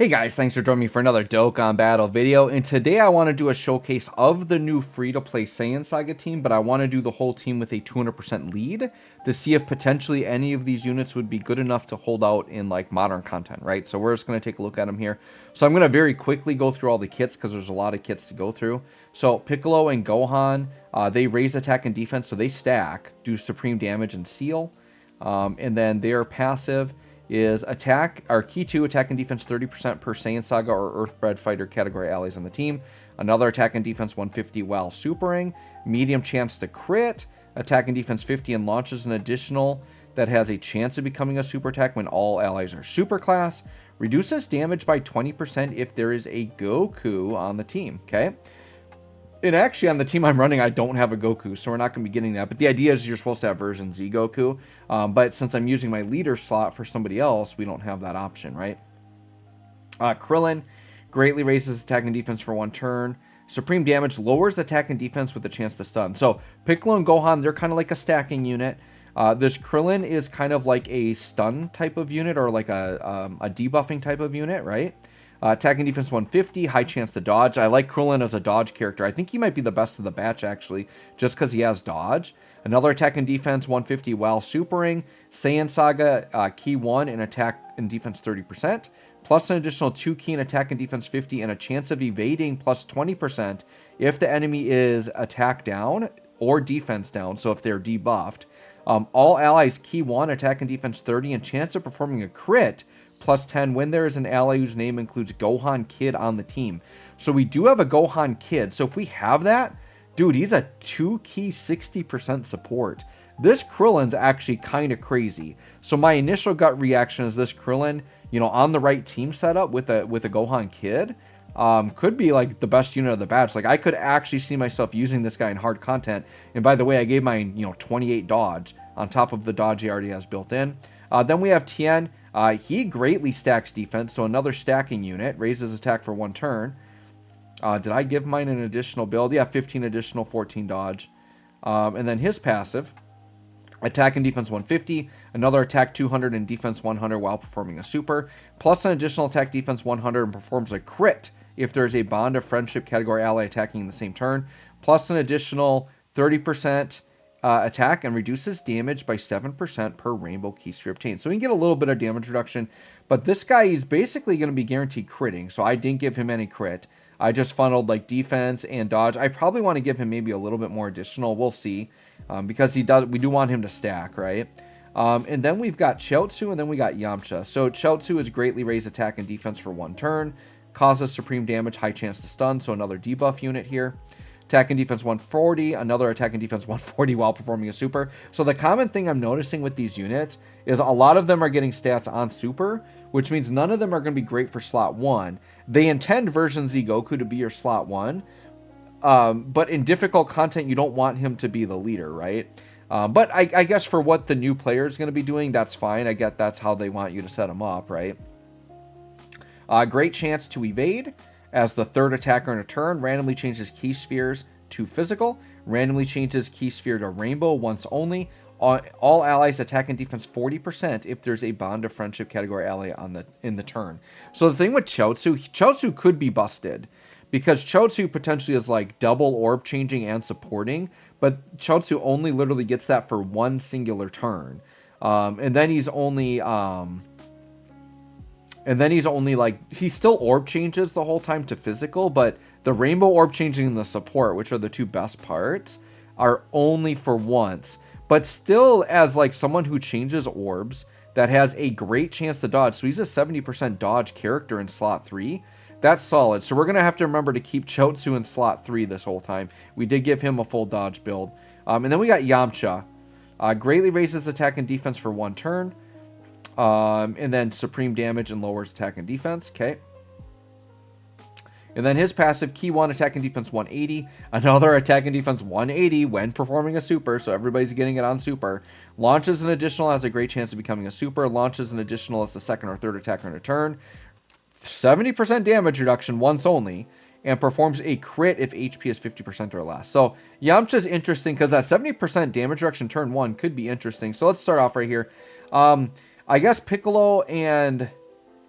Hey guys, thanks for joining me for another Dokkan Battle video, and today I want to do a showcase of the new free-to-play Saiyan Saga team, but I want to do the whole team with a 200% lead to see if potentially any of these units would be good enough to hold out in like modern content, right? So we're just going to take a look at them here. So I'm going to very quickly go through all the kits because there's a lot of kits to go through. So Piccolo and Gohan, they raise attack and defense, so they stack, do supreme damage and seal, and then their passive is attack, or key 2, attack and defense 30% per Saiyan Saga or Earthbred Fighter category allies on the team. Another attack and defense 150 while supering. Medium chance to crit. Attack and defense 50 and launches an additional that has a chance of becoming a super attack when all allies are super class. Reduces damage by 20% if there is a Goku on the team, okay? And actually, on the team I'm running, I don't have a Goku, so we're not going to be getting that. But the idea is you're supposed to have version Z Goku. But since I'm using my leader slot for somebody else, we don't have that option, right? Krillin greatly raises attack and defense for 1 turn. Supreme damage lowers attack and defense with a chance to stun. So Piccolo and Gohan, they're kind of like a stacking unit. This Krillin is kind of like a stun type of unit or like a debuffing type of unit, right? Attack and defense 150, high chance to dodge. I like Krillin as a dodge character. I think he might be the best of the batch, actually, just because he has dodge. Another attack and defense 150 while supering. Saiyan Saga, key 1 and attack and defense 30%. Plus an additional 2 key and attack and defense 50 and a chance of evading plus 20% if the enemy is attack down or defense down, so if they're debuffed. All allies key 1, attack and defense 30, and chance of performing a crit plus 10 when there is an ally whose name includes Gohan Kid on the team. So we do have a Gohan Kid. So if we have that, dude, he's a 2 key 60% support. This Krillin's actually kind of crazy. So my initial gut reaction is this Krillin, you know, on the right team setup with a Gohan Kid, could be like the best unit of the batch. Like I could actually see myself using this guy in hard content. And by the way, I gave mine, 28 dodge on top of the dodge he already has built in. Then we have Tien. He greatly stacks defense, so another stacking unit. Raises attack for 1 turn. Did I give mine an additional build? Yeah, 15 additional, 14 dodge. And then his passive, attack and defense 150, another attack 200 and defense 100 while performing a super, plus an additional attack defense 100 and performs a crit if there is a bond of friendship category ally attacking in the same turn, plus an additional 30% attack and reduces damage by 7% per rainbow key sphere obtained. So we can get a little bit of damage reduction, but this guy is basically going to be guaranteed critting, so I didn't give him any crit. I just funneled like defense and dodge. I probably want to give him maybe a little bit more additional. We'll see, because we do want him to stack, right? And then we've got Chiaotzu and then we got Yamcha. So Chiaotzu is greatly raised attack and defense for 1 turn, causes supreme damage, high chance to stun, so another debuff unit here. Attack and defense 140, another attack and defense 140 while performing a super. So the common thing I'm noticing with these units is a lot of them are getting stats on super, which means none of them are going to be great for slot 1. They intend version Z Goku to be your slot 1, but in difficult content, you don't want him to be the leader, right? But I guess for what the new player is going to be doing, that's fine. I get that's how they want you to set him up, right? Great chance to evade. As the 3rd attacker in a turn, randomly changes key spheres to physical, randomly changes key sphere to rainbow once only. All allies attack and defense 40% if there's a bond of friendship category ally in the turn. So the thing with Chiaotzu could be busted, because Chiaotzu potentially is like double orb changing and supporting, but Chiaotzu only literally gets that for 1 singular turn. And then he's only... like, he still orb changes the whole time to physical, but the rainbow orb changing and the support, which are the 2 best parts, are only for once. But still, as like someone who changes orbs that has a great chance to dodge, so he's a 70% dodge character in slot 3, that's solid. So we're going to have to remember to keep Chiaotzu in slot 3 this whole time. We did give him a full dodge build. And then we got Yamcha. Greatly raises attack and defense for 1 turn. And then supreme damage and lowers attack and defense. Okay. And then his passive, key 1, attack and defense 180. Another attack and defense 180 when performing a super. So everybody's getting it on super. Launches an additional, has a great chance of becoming a super. Launches an additional as the 2nd or 3rd attacker in a turn. 70% damage reduction once only. And performs a crit if HP is 50% or less. So Yamcha's interesting because that 70% damage reduction turn 1 could be interesting. So let's start off right here. I guess Piccolo and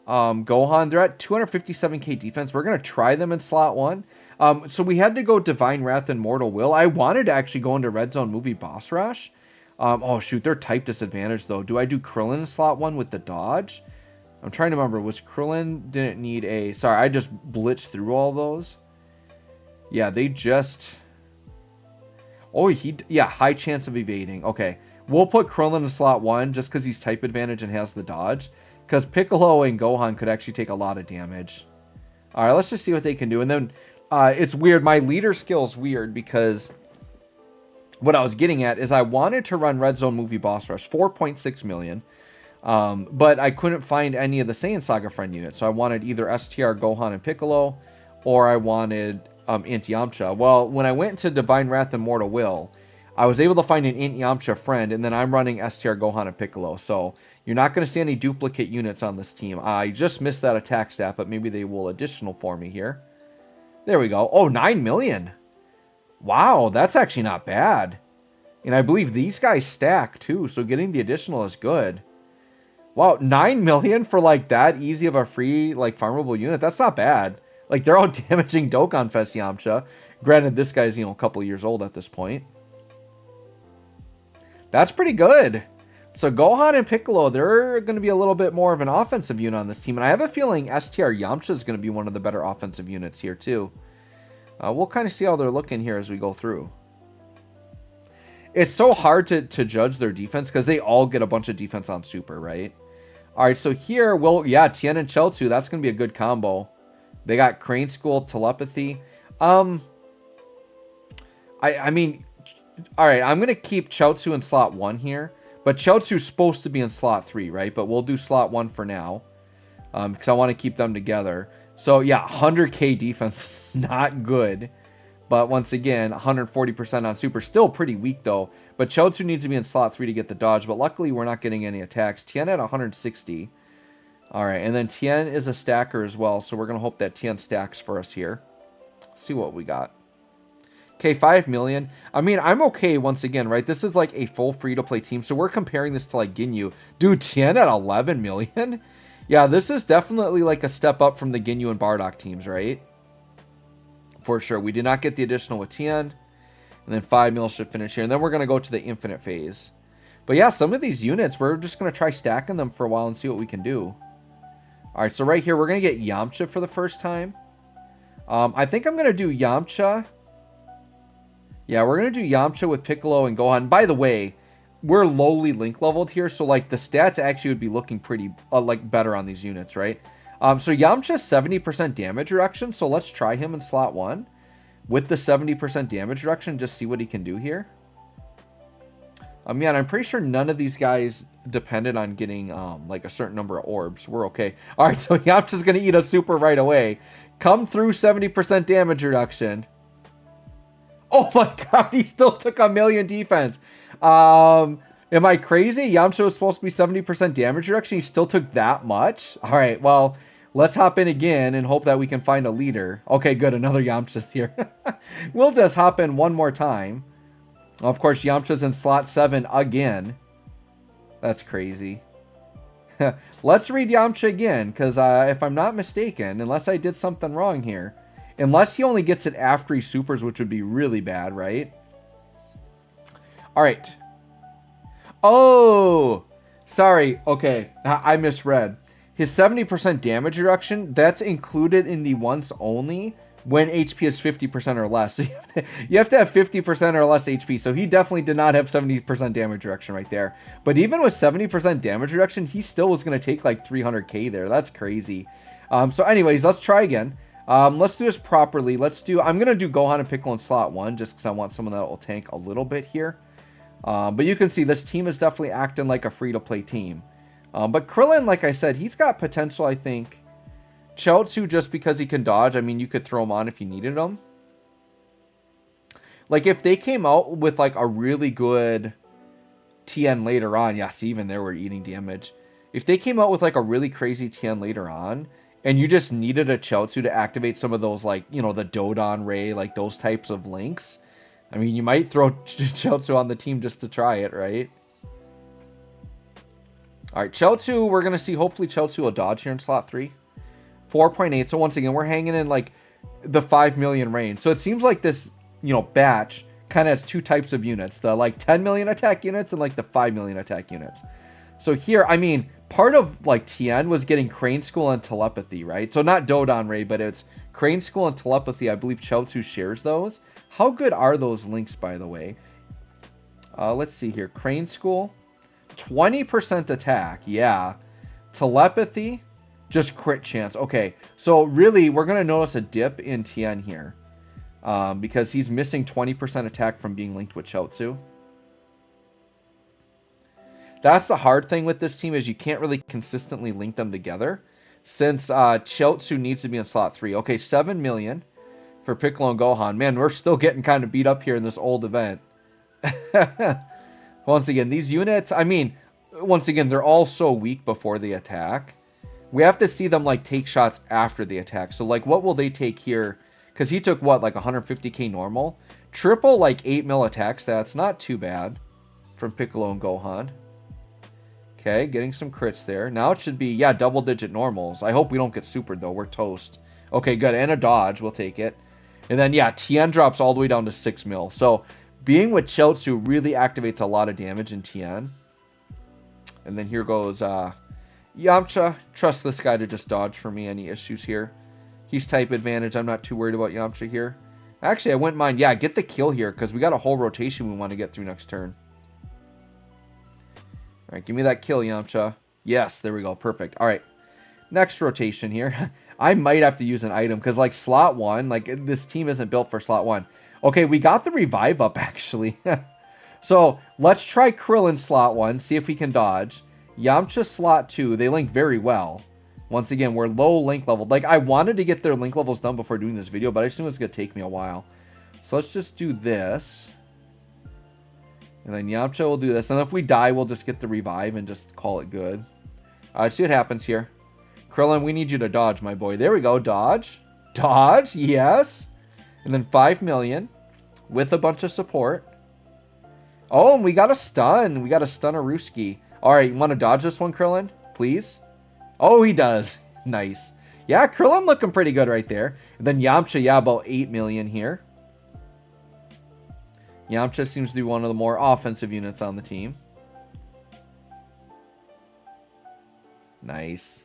Gohan, they're at 257k defense. We're going to try them in slot 1. So we had to go Divine Wrath and Mortal Will. I wanted to actually go into Red Zone Movie Boss Rush. Oh, shoot. They're type disadvantage, though. Do I do Krillin in slot 1 with the dodge? I'm trying to remember. Was Krillin didn't need a... Sorry, I just blitzed through all those. Yeah, they just... Oh, yeah, high chance of evading. Okay. We'll put Krillin in slot 1 just because he's type advantage and has the dodge. Because Piccolo and Gohan could actually take a lot of damage. All right, let's just see what they can do. And then it's weird. My leader skill is weird because what I was getting at is I wanted to run Red Zone Movie Boss Rush, 4.6 million. But I couldn't find any of the Saiyan Saga friend units. So I wanted either STR, Gohan, and Piccolo, or I wanted Int Yamcha. Well, when I went into Divine Wrath and Mortal Will, I was able to find an Int Yamcha friend, and then I'm running STR, Gohan, and Piccolo. So you're not going to see any duplicate units on this team. I just missed that attack stat, but maybe they will additional for me here. There we go. Oh, 9 million. Wow, that's actually not bad. And I believe these guys stack too, so getting the additional is good. Wow, 9 million for like that easy of a free like farmable unit. That's not bad. Like they're all damaging Dokkan Fest Yamcha. Granted, this guy's, you know, a couple of years old at this point. That's pretty good. So Gohan and Piccolo, they're going to be a little bit more of an offensive unit on this team. And I have a feeling STR Yamcha is going to be one of the better offensive units here too. We'll kind of see how they're looking here as we go through. It's so hard to judge their defense because they all get a bunch of defense on super, right? All right, so here, well, yeah, Tien and Chaozu, that's going to be a good combo. They got Crane School, Telepathy. I mean, all right, I'm going to keep Chaozu in slot 1 here. But Chaozu's supposed to be in slot 3, right? But we'll do slot 1 for now. Because I want to keep them together. So, yeah, 100k defense, not good. But once again, 140% on super. Still pretty weak, though. But Chaozu needs to be in slot 3 to get the dodge. But luckily, we're not getting any attacks. Tien at 160. All right, and then Tien is a stacker as well. So we're going to hope that Tien stacks for us here. Let's see what we got. Okay, 5 million. I mean, I'm okay once again, right? This is like a full free-to-play team. So we're comparing this to like Ginyu. Dude, Tien at 11 million? Yeah, this is definitely like a step up from the Ginyu and Bardock teams, right? For sure. We did not get the additional with Tien. And then 5 mil should finish here. And then we're going to go to the infinite phase. But yeah, some of these units, we're just going to try stacking them for a while and see what we can do. All right, so right here, we're going to get Yamcha for the first time. I think I'm going to do Yamcha. Yeah, we're going to do Yamcha with Piccolo and Gohan. By the way, we're lowly link leveled here, so like the stats actually would be looking pretty like better on these units, right? So Yamcha's 70% damage reduction, so let's try him in slot 1 with the 70% damage reduction, just see what he can do here. Yeah, and I'm pretty sure none of these guys depended on getting like a certain number of orbs. We're okay. All right, so Yamcha's going to eat a super right away. Come through 70% damage reduction. Oh my god, he still took a million defense. Am I crazy? Yamcha was supposed to be 70% damage reduction. He still took that much? All right, well, let's hop in again and hope that we can find a leader. Okay, good. Another Yamcha's here. We'll just hop in one more time. Of course, Yamcha's in slot 7 again. That's crazy. Let's read Yamcha again, because if I'm not mistaken, unless I did something wrong here, unless he only gets it after he supers, which would be really bad, right? All right. Oh, sorry. Okay, I misread. His 70% damage reduction, that's included in the once only when HP is 50% or less. So you have to have 50% or less HP. So he definitely did not have 70% damage reduction right there. But even with 70% damage reduction, he still was going to take like 300k there. That's crazy. So anyways, let's try again. Let's do this properly. I'm going to do Gohan and Piccolo in slot 1 just because I want someone that will tank a little bit here. But you can see this team is definitely acting like a free-to-play team. But Krillin, like I said, he's got potential, I think. Chaozu, just because he can dodge, I mean, you could throw him on if you needed him. Like, if they came out with, like, a really good Tien later on, yes, even there we're eating damage. If they came out with, like, a really crazy Tien later on, and you just needed a Chaozu to activate some of those, like, you know, the Dodon Ray, like, those types of links, I mean, you might throw Chaozu on the team just to try it, right? All right, Chiaotzu, we're going to see, hopefully Chiaotzu will dodge here in slot 3. 4.8. So once again, we're hanging in like the 5 million range. So it seems like this, you know, batch kind of has two types of units. The like 10 million attack units and like the 5 million attack units. So here, I mean, part of like Tien was getting Crane School and Telepathy, right? So not Dodon Ray, but it's Crane School and Telepathy. I believe Chiaotzu shares those. How good are those links, by the way? Let's see here. Crane School. 20% attack, yeah. Telepathy, just crit chance. Okay, so really, we're going to notice a dip in Tien here. Because he's missing 20% attack from being linked with Chiaotzu. That's the hard thing with this team, is you can't really consistently link them together. Since Chiaotzu needs to be in slot 3. Okay, 7 million for Piccolo and Gohan. Man, we're still getting kind of beat up here in this old event. Once again, these units, I mean, once again, they're all so weak before they attack. We have to see them, like, take shots after the attack. So, like, what will they take here? Because he took, what, like 150k normal? Triple, like, 8 mil attack stats. Not too bad from Piccolo and Gohan. Okay, getting some crits there. Now it should be, yeah, double-digit normals. I hope we don't get supered, though. We're toast. Okay, good. And a dodge. We'll take it. And then, yeah, Tien drops all the way down to 6 mil. So, being with Chiaotzu really activates a lot of damage in Tien. And then here goes Yamcha. Trust this guy to just dodge for me any issues here. He's type advantage. I'm not too worried about Yamcha here. Actually, I wouldn't mind. Yeah, get the kill here because we got a whole rotation we want to get through next turn. All right, give me that kill, Yamcha. Yes, there we go. Perfect. All right, next rotation here. I might have to use an item because, like, slot 1, like, this team isn't built for slot 1. Okay, we got the revive up, actually. So, let's try Krillin slot 1, see if we can dodge. Yamcha slot 2, they link very well. Once again, we're low link level. Like, I wanted to get their link levels done before doing this video, but I assume it's going to take me a while. So, let's just do this. And then Yamcha will do this. And if we die, we'll just get the revive and just call it good. Alright, see what happens here. Krillin, we need you to dodge, my boy. There we go, dodge. Dodge, yes. And then 5 million with a bunch of support. Oh, and we got a stun. We got a stun of Ruski. All right, you want to dodge this one, Krillin? Please? Oh, he does. Nice. Yeah, Krillin looking pretty good right there. And then Yamcha, yeah, about 8 million here. Yamcha seems to be one of the more offensive units on the team. Nice.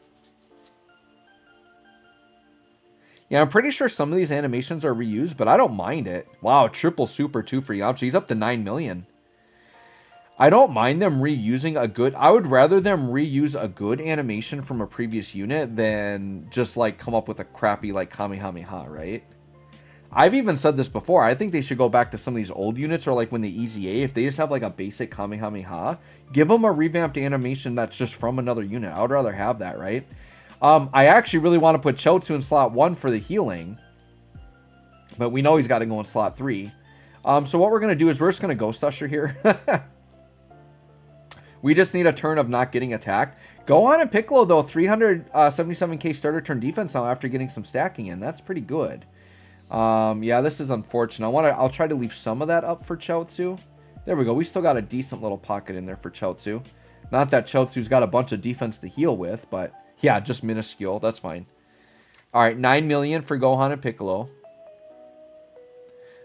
Yeah, I'm pretty sure some of these animations are reused, but I don't mind it. Wow, triple super too for Yamcha. He's up to 9 million. I don't mind them reusing a good... I would rather them reuse a good animation from a previous unit than just, like, come up with a crappy, like, Kamehameha, right? I've even said this before. I think they should go back to some of these old units, or, like, when the EZA, if they just have, like, a basic Kamehameha, give them a revamped animation that's just from another unit. I would rather have that, right? I actually really want to put Chiaotzu in slot 1 for the healing. But we know he's got to go in slot 3. So what we're going to do is we're just going to Ghost Usher here. We just need a turn of not getting attacked. Gohan and Piccolo, though, 377k starter turn defense now after getting some stacking in. That's pretty good. Yeah, this is unfortunate. I'll try to leave some of that up for Chiaotzu. There we go. We still got a decent little pocket in there for Chiaotzu. Not that Chiaotzu's got a bunch of defense to heal with, but... yeah, just minuscule. That's fine. All right, 9 million for Gohan and Piccolo.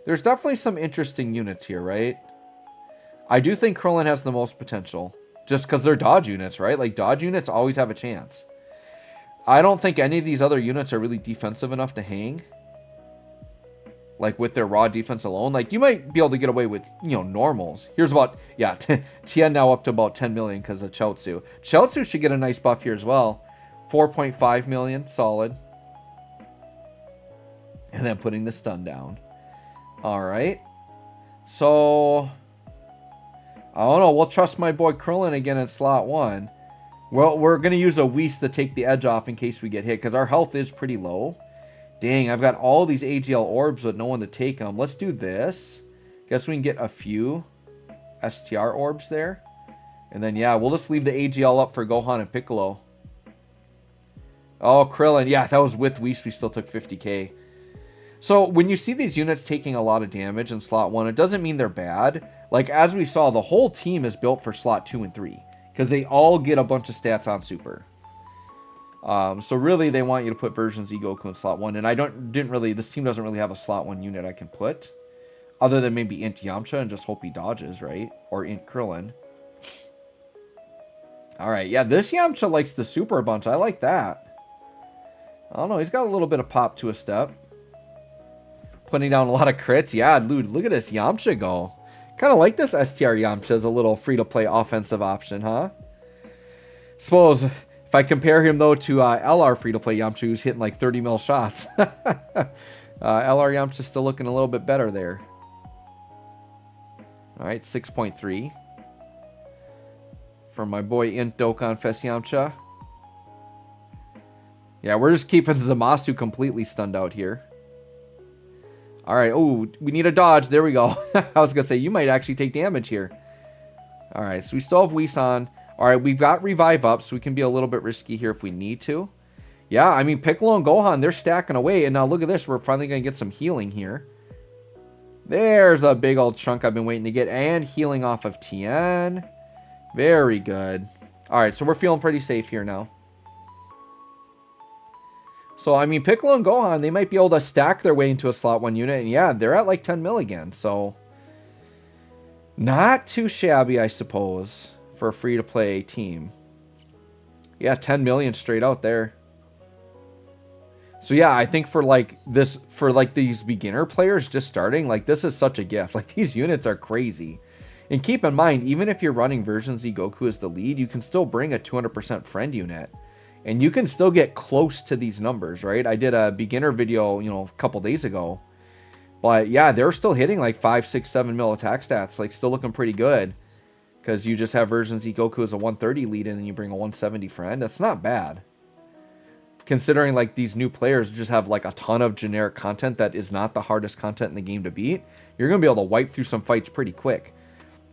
There's definitely some interesting units here, right? I do think Krillin has the most potential. Just because they're dodge units, right? Like, dodge units always have a chance. I don't think any of these other units are really defensive enough to hang. Like, with their raw defense alone. Like, you might be able to get away with, you know, normals. Here's about, yeah, Tien now up to about 10 million because of Chiaotzu. Chiaotzu should get a nice buff here as well. 4.5 million, solid. And then putting the stun down. Alright. So, I don't know. We'll trust my boy Krillin again in slot 1. Well, we're going to use a Whis to take the edge off in case we get hit. Because our health is pretty low. Dang, I've got all these AGL orbs but no one to take them. Let's do this. Guess we can get a few STR orbs there. And then, yeah, we'll just leave the AGL up for Gohan and Piccolo. Oh, Krillin. Yeah, that was with Whis. We still took 50k. So, when you see these units taking a lot of damage in slot 1, it doesn't mean they're bad. Like, as we saw, the whole team is built for slot 2 and 3. because they all get a bunch of stats on super. So really, they want you to put version Z Goku in slot 1, and this team doesn't really have a slot 1 unit I can put, other than maybe Int Yamcha and just hope he dodges, right? Or Int Krillin. All right, yeah, this Yamcha likes the super a bunch. I like that. I don't know, he's got a little bit of pop to a step. Putting down a lot of crits. Yeah, dude, look at this Yamcha go. Kind of like this STR Yamcha as a little free-to-play offensive option, huh? Suppose if I compare him, though, to LR free-to-play Yamcha, who's hitting like 30 mil shots. LR Yamcha's still looking a little bit better there. All right, 6.3. From my boy Int Dokkan Fest Yamcha. Yeah, we're just keeping Zamasu completely stunned out here. All right. Oh, we need a dodge. There we go. I was going to say, you might actually take damage here. All right. So we still have Whis-on. All right. We've got Revive up, so we can be a little bit risky here if we need to. Yeah, I mean, Piccolo and Gohan, they're stacking away. And now look at this. We're finally going to get some healing here. There's a big old chunk I've been waiting to get. And healing off of Tien. Very good. All right. So we're feeling pretty safe here now. So, I mean, Piccolo and Gohan, they might be able to stack their way into a slot 1 unit. And yeah, they're at like 10 mil again. So, not too shabby, I suppose, for a free-to-play team. Yeah, 10 million straight out there. So, yeah, I think for these beginner players just starting, like, this is such a gift. Like, these units are crazy. And keep in mind, even if you're running version Z Goku as the lead, you can still bring a 200% friend unit. And you can still get close to these numbers, right? I did a beginner video, a couple days ago. But yeah, they're still hitting like 5, 6, 7 mil attack stats. Like still looking pretty good. Because you just have version Z Goku as a 130 lead and then you bring a 170 friend. That's not bad. Considering like these new players just have like a ton of generic content that is not the hardest content in the game to beat. You're going to be able to wipe through some fights pretty quick.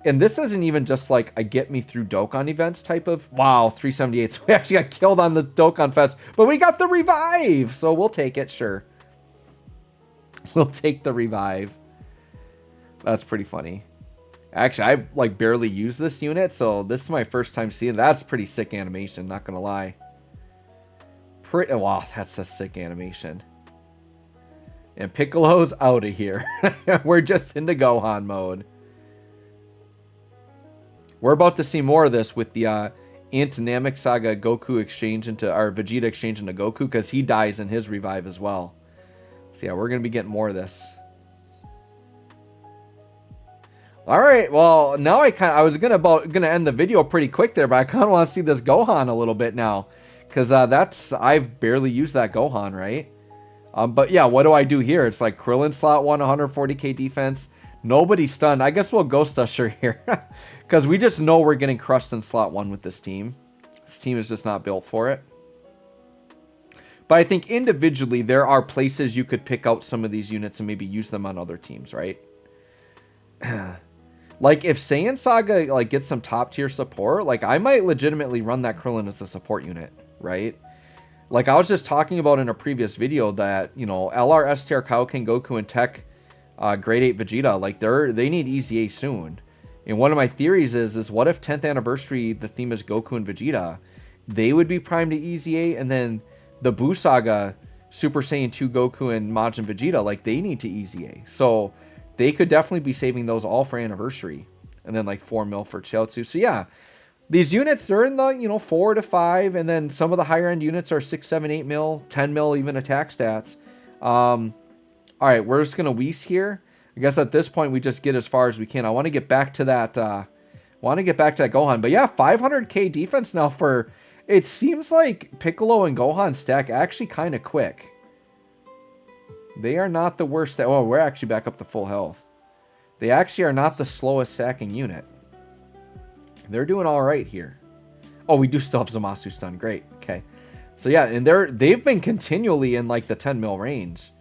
And this isn't even just like a get me through Dokkan events type of, wow, 378. So we actually got killed on the Dokkan Fest, but we got the revive. So we'll take it, sure. We'll take the revive. That's pretty funny. Actually, I've like barely used this unit, so this is my first time seeing it. That's pretty sick animation, not gonna lie. Wow, that's a sick animation. And Piccolo's out of here. We're just into Gohan mode. We're about to see more of this with the Ant Namek Saga Goku exchange into, or Vegeta exchange into Goku, because he dies in his revive as well. So yeah, we're going to be getting more of this. All right, well, now I was gonna end the video pretty quick there, but I kind of want to see this Gohan a little bit now, because I've barely used that Gohan, right? But yeah, what do I do here? It's like Krillin slot 1, 140k defense. Nobody stunned. I guess we'll Ghost Usher here. Because we just know we're getting crushed in slot 1 with this team. This team is just not built for it. But I think individually, there are places you could pick out some of these units and maybe use them on other teams, right? Like, if Saiyan Saga like gets some top tier support, like, I might legitimately run that Krillin as a support unit, right? Like, I was just talking about in a previous video that, LR, STR, Kaioken, Goku, and Tech Grade 8 Vegeta, like they need Easy A soon. And one of my theories is what if 10th anniversary, the theme is Goku and Vegeta, they would be primed to Easy A, and then the Buu Saga, Super Saiyan 2 Goku and Majin Vegeta, like they need to Easy A. So they could definitely be saving those all for anniversary. And then like 4 mil for Chiaotzu. So yeah, these units, they're in the, 4 to 5, and then some of the higher end units are 6, 7, 8 mil, 10 mil even attack stats. All right, we're just going to Whis here. I guess at this point, we just get as far as we can. I want to get back to that Gohan. But yeah, 500k defense now for... It seems like Piccolo and Gohan stack actually kind of quick. They are not the worst. Oh, we're actually back up to full health. They actually are not the slowest stacking unit. They're doing all right here. Oh, we do still have Zamasu stun. Great. Okay. So yeah, and they've been continually in like the 10 mil range.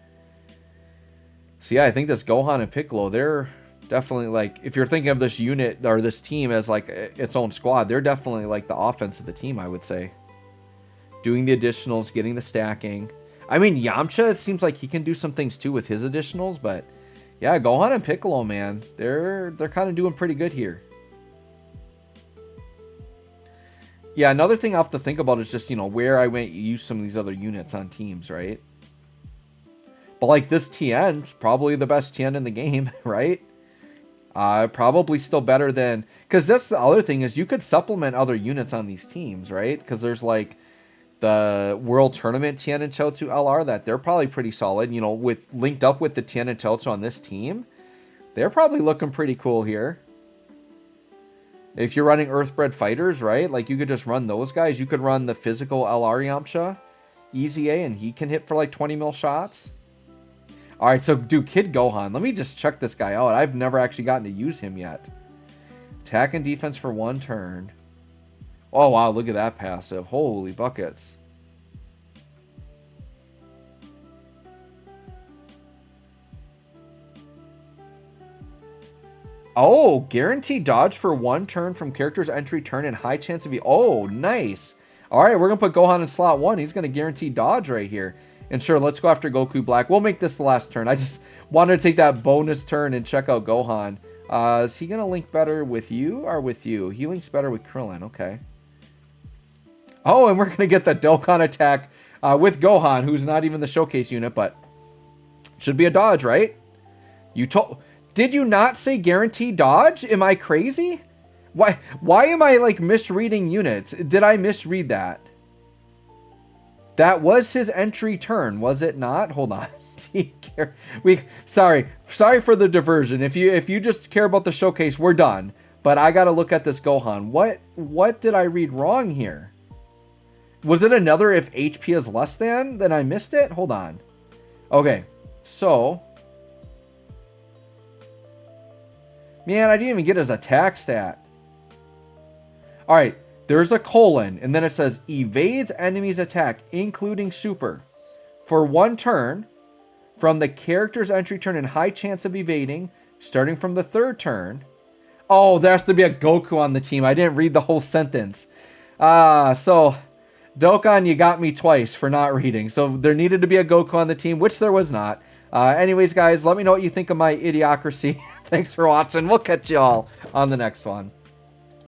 So yeah, I think this Gohan and Piccolo, they're definitely like, if you're thinking of this unit or this team as like its own squad, they're definitely like the offense of the team, I would say. Doing the additionals, getting the stacking. I mean, Yamcha, it seems like he can do some things too with his additionals, but yeah, Gohan and Piccolo, man, they're kind of doing pretty good here. Yeah, another thing I have to think about is just, you know, where I might use some of these other units on teams, right? But like this TN's probably the best TN in the game, right? Probably still better than... Because that's the other thing is you could supplement other units on these teams, right? Because there's like the World Tournament Tien and Chaozu LR that they're probably pretty solid. You know, with linked up with the Tien and Chaozu on this team, they're probably looking pretty cool here. If you're running Earthbred Fighters, right? Like you could just run those guys. You could run the physical LR Yamcha, Easy A, and he can hit for like 20 mil shots. All right, so dude, Kid Gohan. Let me just check this guy out. I've never actually gotten to use him yet. Attack and defense for 1 turn. Oh, wow, look at that passive. Holy buckets. Oh, guaranteed dodge for 1 turn from character's entry turn and high chance of... Oh, nice. All right, we're going to put Gohan in slot 1. He's going to guarantee dodge right here. And sure, let's go after Goku Black. We'll make this the last turn. I just wanted to take that bonus turn and check out Gohan. Is he going to link better with you or with you? He links better with Krillin. Okay. Oh, and we're going to get the Dokkan attack with Gohan, who's not even the showcase unit, but should be a dodge, right? You told... Did you not say guaranteed dodge? Am I crazy? Why am I like misreading units? Did I misread that? That was his entry turn, was it not? Hold on. Sorry for the diversion. If you just care about the showcase, we're done. But I got to look at this Gohan. What did I read wrong here? Was it another if HP is less than? Then I missed it? Hold on. Okay. So, man, I didn't even get his attack stat. All right. There's a colon, and then it says evades enemy's attack, including super, for 1 turn from the character's entry turn and high chance of evading, starting from the 3rd turn. Oh, there has to be a Goku on the team. I didn't read the whole sentence. So, Dokkan, you got me twice for not reading. So, there needed to be a Goku on the team, which there was not. Anyways, guys, let me know what you think of my idiocracy. Thanks for watching. We'll catch y'all on the next one.